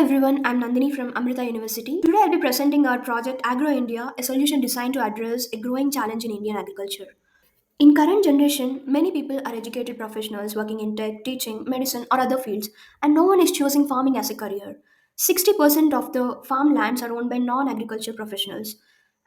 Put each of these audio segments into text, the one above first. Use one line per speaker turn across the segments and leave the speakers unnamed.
everyone, I'm Nandini from Amrita University. Today I'll be presenting our project Agro India, a solution designed to address a growing challenge in Indian agriculture. In current generation, many people are educated professionals working in tech, teaching, medicine or other fields, and no one is choosing farming as a career. 60% of the farmlands are owned by non-agriculture professionals.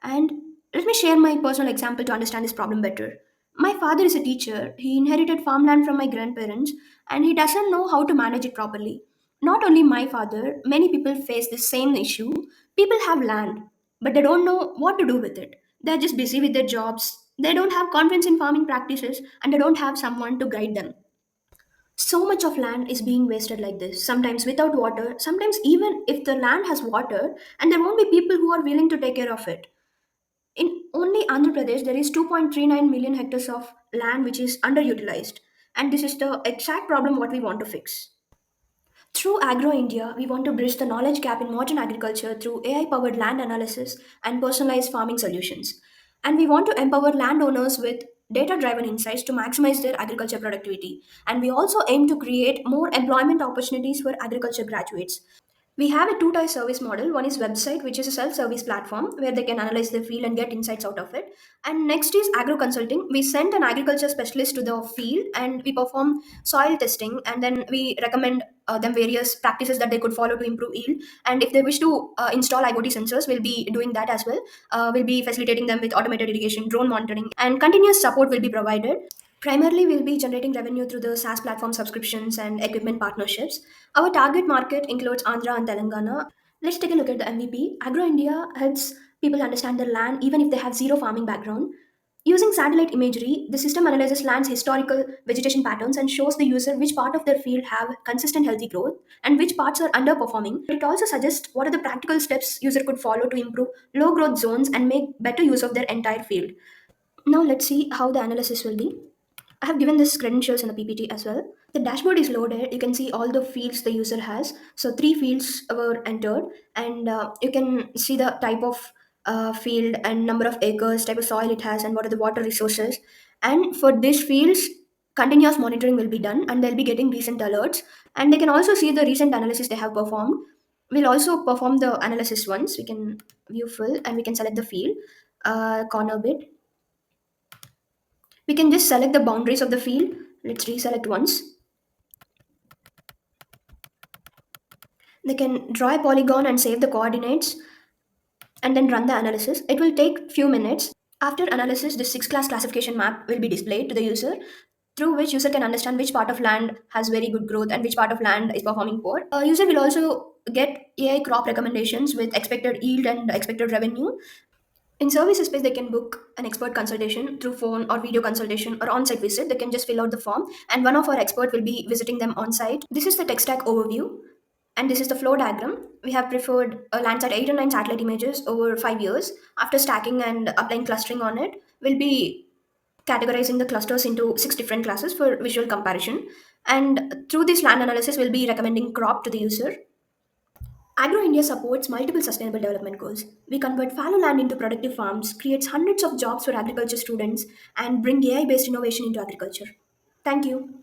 And let me share my personal example to understand this problem better. My father is a teacher. He inherited farmland from my grandparents and he doesn't know how to manage it properly. Not only my father, many people face the same issue. People have land, but they don't know what to do with it. They're just busy with their jobs. They don't have confidence in farming practices and they don't have someone to guide them. So much of land is being wasted like this, sometimes without water, sometimes even if the land has water, and there won't be people who are willing to take care of it. In only Andhra Pradesh, there is 2.39 million hectares of land which is underutilized, and this is the exact problem what we want to fix. Through Agro India, we want to bridge the knowledge gap in modern agriculture through AI powered land analysis and personalized farming solutions. And we want to empower landowners with data driven insights to maximize their agriculture productivity. And we also aim to create more employment opportunities for agriculture graduates. We have a two-tier service model. One is website, which is a self-service platform where they can analyze their field and get insights out of it. And next is agro consulting. We send an agriculture specialist to the field and we perform soil testing and then we recommend them various practices that they could follow to improve yield. And if they wish to install IoT sensors, we'll be doing that as well. We'll be facilitating them with automated irrigation, drone monitoring, and continuous support will be provided. Primarily, we'll be generating revenue through the SaaS platform subscriptions and equipment partnerships. Our target market includes Andhra and Telangana. Let's take a look at the MVP. Agro India helps people understand their land even if they have zero farming background. Using satellite imagery, the system analyzes land's historical vegetation patterns and shows the user which part of their field have consistent healthy growth and which parts are underperforming. It also suggests what are the practical steps user could follow to improve low growth zones and make better use of their entire field. Now let's see how the analysis will be. I have given this credentials in the PPT as well. The dashboard is loaded. You can see all the fields the user has. So three fields were entered, and you can see the type of field and number of acres, type of soil it has, and what are the water resources. And for these fields, continuous monitoring will be done, and they'll be getting recent alerts. And they can also see the recent analysis they have performed. We'll also perform the analysis once. We can view full, and we can select the field corner bit. We can just select the boundaries of the field. Let's reselect once. They can draw a polygon and save the coordinates and then run the analysis. It will take few minutes. After analysis, this six class classification map will be displayed to the user through which user can understand which part of land has very good growth and which part of land is performing poor. A user will also get AI crop recommendations with expected yield and expected revenue. In services space, they can book an expert consultation through phone or video consultation or on-site visit. They can just fill out the form and one of our expert will be visiting them on-site. This is the tech stack overview and this is the flow diagram. We have preferred a Landsat 8 and 9 satellite images over 5 years. After stacking and applying clustering on it, we'll be categorizing the clusters into 6 different classes for visual comparison. And through this land analysis, we'll be recommending crop to the user. Agro India supports multiple sustainable development goals. We convert fallow land into productive farms, creates hundreds of jobs for agriculture students, and bring AI based innovation into agriculture. Thank you.